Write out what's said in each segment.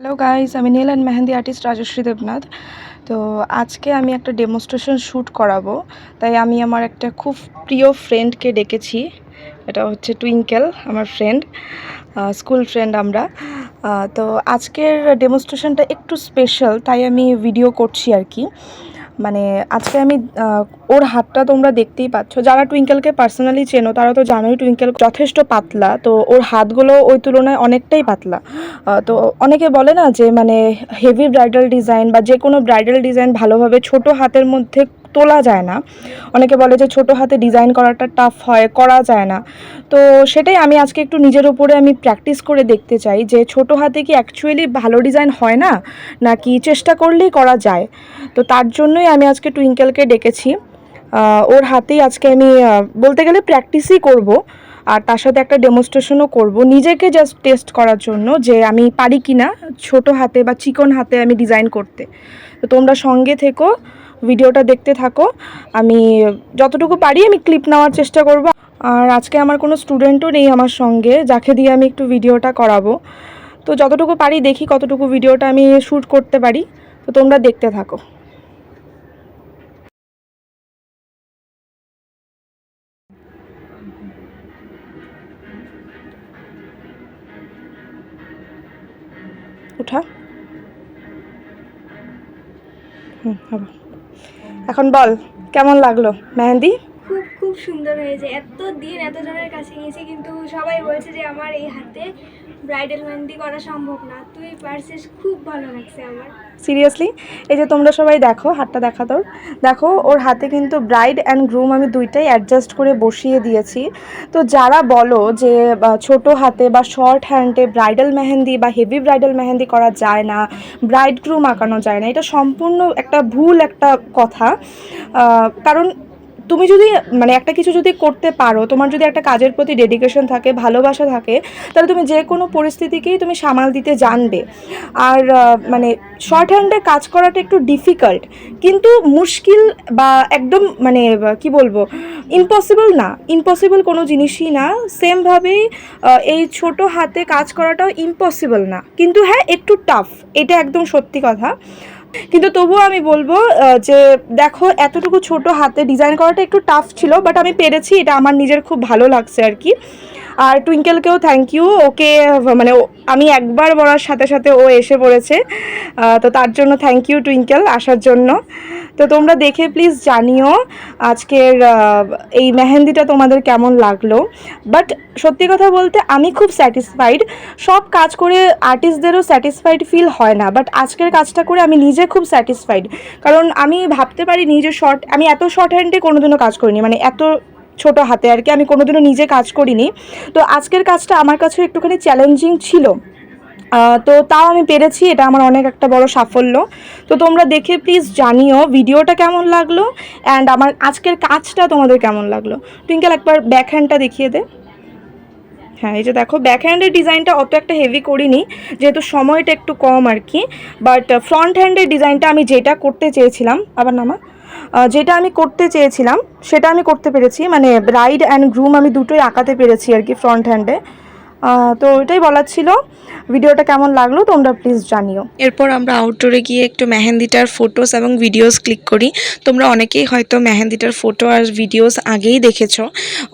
Hello guys, আমি নীল and mehndi artist Rajshri Debnath. তো আজকে আমি একটা ডেমনস্ট্রেশন শ্যুট করাবো, তাই আমি আমার একটা খুব প্রিয় ফ্রেন্ডকে ডেকেছি। এটা হচ্ছে টুইঙ্কেল, আমার ফ্রেন্ড, স্কুল ফ্রেন্ড আমরা। তো আজকের ডেমনস্ট্রেশনটা একটু স্পেশাল, তাই আমি ভিডিও করছি আর কি। মানে আজকে আমি ওর হাতটা তোমরা দেখতেই পাচ্ছ, যারা টুইঙ্কেলকে পার্সোনালি চেনো তারা তো জানোই টুইঙ্কেল যথেষ্ট পাতলা, তো ওর হাতগুলো ওই তুলনায় অনেকটাই পাতলা। তো অনেকে বলে না যে মানে হেভি ব্রাইডাল ডিজাইন বা যে কোনো ব্রাইডাল ডিজাইন ভালোভাবে ছোট হাতের মধ্যে তোলা যায় না। অনেকে বলে যে ছোট হাতে ডিজাইন করাটা টাফ হয়, করা যায় না। তো সেটাই আমি আজকে একটু নিজের উপরে আমি প্র্যাকটিস করে দেখতে চাই যে ছোট হাতে কি অ্যাকচুয়ালি ভালো ডিজাইন হয় না, নাকি চেষ্টা করলেই করা যায়। তো তার জন্যই আমি আজকে টুইঙ্কেলকে ডেকেছি। ওর হাতেই আজকে আমি বলতে গেলে প্র্যাকটিসই করব, আর তার সাথে একটা ডেমনস্ট্রেশনও করব নিজেকে জাস্ট টেস্ট করার জন্য যে আমি পারি কি না ছোট হাতে বা চিকন হাতে আমি ডিজাইন করতে। তো তোমরা সঙ্গে থেকো, ভিডিওটা দেখতে থাকো। আমি যতটুকু পারি আমি ক্লিপ নেওয়ার চেষ্টা করব। আর আজকে আমার কোনো স্টুডেন্টও নেই আমার সঙ্গে যাকে দিয়ে আমি একটু ভিডিওটা করাবো। তো যতটুকু পারি দেখি কতটুকু ভিডিওটা আমি শ্যুট করতে পারি। তো তোমরা দেখতে থাকো। উঠা হবে। এখন বল, কেমন লাগলো মেহেন্দি? খুব খুব সুন্দর হয়েছে। এত দিন এত জনের কাছে গিয়েছি, কিন্তু সবাই বলছে যে আমার এই হাতে ব্রাইডাল মেহেন্দি করা সম্ভব না। তুই পারছিস, খুব ভালো লাগছে আমার। সিরিয়াসলি, এই যে তোমরা সবাই দেখো, হাতটা দেখা তোর, দেখো ওর হাতে কিন্তু ব্রাইড অ্যান্ড গ্রুম আমি দুইটাই অ্যাডজাস্ট করে বসিয়ে দিয়েছি। তো যারা বলো যে ছোট হাতে বা শর্ট হ্যান্ডে ব্রাইডাল মেহেন্দি বা হেভি ব্রাইডাল মেহেন্দি করা যায় না, ব্রাইড গ্রুম আঁকানো যায় না, এটা সম্পূর্ণ একটা ভুল একটা কথা। কারণ তুমি যদি মানে একটা কিছু যদি করতে পারো, তোমার যদি একটা কাজের প্রতি ডেডিকেশন থাকে, ভালোবাসা থাকে, তাহলে তুমি যে কোনো পরিস্থিতিকেই তুমি সামাল দিতে জানবে। আর মানে শর্ট হ্যান্ডে কাজ করাটা একটু ডিফিকাল্ট, কিন্তু মুশকিল বা একদম মানে কি বলবো, ইম্পসিবল না, ইম্পসিবল কোনো জিনিসই না। সেমভাবেই এই ছোট হাতে কাজ করাটাও ইম্পসিবল না, কিন্তু হ্যাঁ একটু টাফ, এটা একদম সত্যি কথা। কিন্তু তবুও আমি বলবো যে দেখো এতটুকু ছোট হাতে ডিজাইন করাটা একটু টাফ ছিল, বাট আমি পেরেছি, এটা আমার নিজের খুব ভালো লাগছে আর কি। আর টুইঙ্কেলকেও থ্যাংক ইউ, ওকে মানে আমি একবার বলার সাথে সাথে ও এসে পড়েছে। তো তার জন্য থ্যাংক ইউ টুইঙ্কেল আসার জন্য। তো তোমরা দেখে প্লিজ জানিও আজকের এই মেহেন্দিটা তোমাদের কেমন লাগলো। বাট সত্যি কথা বলতে আমি খুব স্যাটিসফাইড। সব কাজ করে আর্টিস্টদেরও স্যাটিসফাইড ফিল হয় না, বাট আজকের কাজটা করে আমি নিজে খুব স্যাটিসফাইড। কারণ আমি ভাবতে পারি নিজে আমি এত শর্ট হ্যান্ডে কোনোদিনও কাজ করিনি, মানে এত ছোট হাতে আর কি আমি কোনোদিনও নিজে কাজ করিনি। তো আজকের কাজটা আমার কাছেও একটুখানি চ্যালেঞ্জিং ছিল, তো তাও আমি পেরেছি, এটা আমার অনেক একটা বড় সাফল্য। তো তোমরা দেখে প্লিজ জানিও ভিডিওটা কেমন লাগলো অ্যান্ড আমার আজকের কাজটা তোমাদের কেমন লাগলো। টুইঙ্কেল একবার ব্যাক হ্যান্ডটা দেখিয়ে দে। হ্যাঁ, এই যে দেখো ব্যাক হ্যান্ডের ডিজাইনটা অত একটা হেভি করিনি, যেহেতু সময়টা একটু কম আর কি। বাট ফ্রন্ট হ্যান্ডের ডিজাইনটা আমি যেটা করতে চেয়েছিলাম, আবার নামা, যেটা আমি করতে চেয়েছিলাম সেটা আমি করতে পেরেছি। মানে ব্রাইড অ্যান্ড গ্রুম আমি দুটোই আঁকাতে পেরেছি আর কি ফ্রন্ট হ্যান্ডে। তো এটাই বলার ছিল। ভিডিওটা কেমন লাগলো তোমরা প্লিজ জানিও। এরপর আমরা আউটডোরে গিয়ে একটু মেহেন্দিটার ফটোস এবং ভিডিওস ক্লিক করি। তোমরা অনেকেই হয়তো মেহেন্দিটার ফটো আর ভিডিওস আগেই দেখেছো,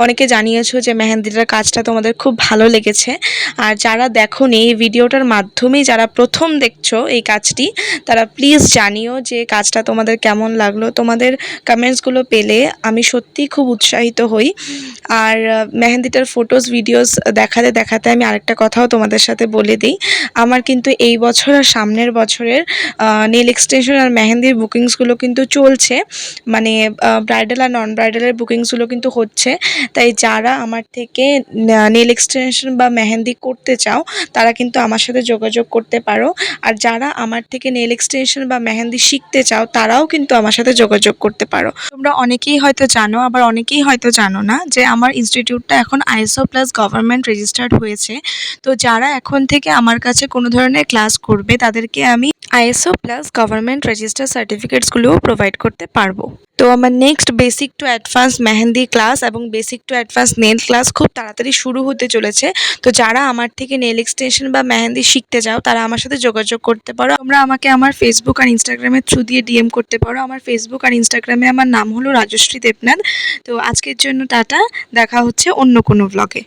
অনেকে জানিয়েছো যে মেহেন্দিটার কাজটা তোমাদের খুব ভালো লেগেছে। আর যারা দেখোনি, এই ভিডিওটার মাধ্যমেই যারা প্রথম দেখছো এই কাজটি, তারা প্লিজ জানিও যে কাজটা তোমাদের কেমন লাগলো। তোমাদের কমেন্টসগুলো পেলে আমি সত্যিই খুব উৎসাহিত হই। আর মেহেন্দিটার ফটোস ভিডিওস দেখাতে দেখাতে আমি আরেকটা কথাও তোমাদের সাথে বলে দিই। আমার কিন্তু এই বছর আর সামনের বছরের নেল এক্সটেনশন আর মেহেন্দির বুকিংসগুলো কিন্তু চলছে, মানে ব্রাইডাল আর নন ব্রাইডালের বুকিংসগুলো কিন্তু হচ্ছে। তাই যারা আমার থেকে নেল এক্সটেনশন বা মেহেন্দি করতে চাও তারা কিন্তু আমার সাথে যোগাযোগ করতে পারো। আর যারা আমার থেকে নেল এক্সটেনশন বা মেহেন্দি শিখতে চাও তারাও কিন্তু আমার সাথে যোগাযোগ করতে পারো। তোমরা অনেকেই হয়তো জানো, আবার অনেকেই হয়তো জানো না যে আমার ইনস্টিটিউটটা এখন ISO+ গভর্নমেন্ট রেজিস্টার্ড হয়ে হয়েছে। তো যারা এখন থেকে আমার কাছে কোনো ধরনের ক্লাস করবে তাদেরকে আমি আইএসও প্লাস গভর্নমেন্ট রেজিস্টার সার্টিফিকেটসগুলোও প্রোভাইড করতে পারবো। তো আমার next basic to advance mehendi class এবং basic to advance nail class খুব তাড়াতাড়ি শুরু হতে চলেছে। তো যারা আমার থেকে নেল এক্সটেনশন বা মেহেন্দি শিখতে চাও তারা আমার সাথে যোগাযোগ করতে পারো। তোমরা আমাকে আমার ফেসবুক আর ইনস্টাগ্রামের থ্রু দিয়ে ডিএম করতে পারো। আমার ফেসবুক আর ইনস্টাগ্রামে আমার নাম হলো রাজশ্রী দেবনাথ। তো আজকের জন্য টাটা, দেখা হচ্ছে অন্য কোনো ব্লগে।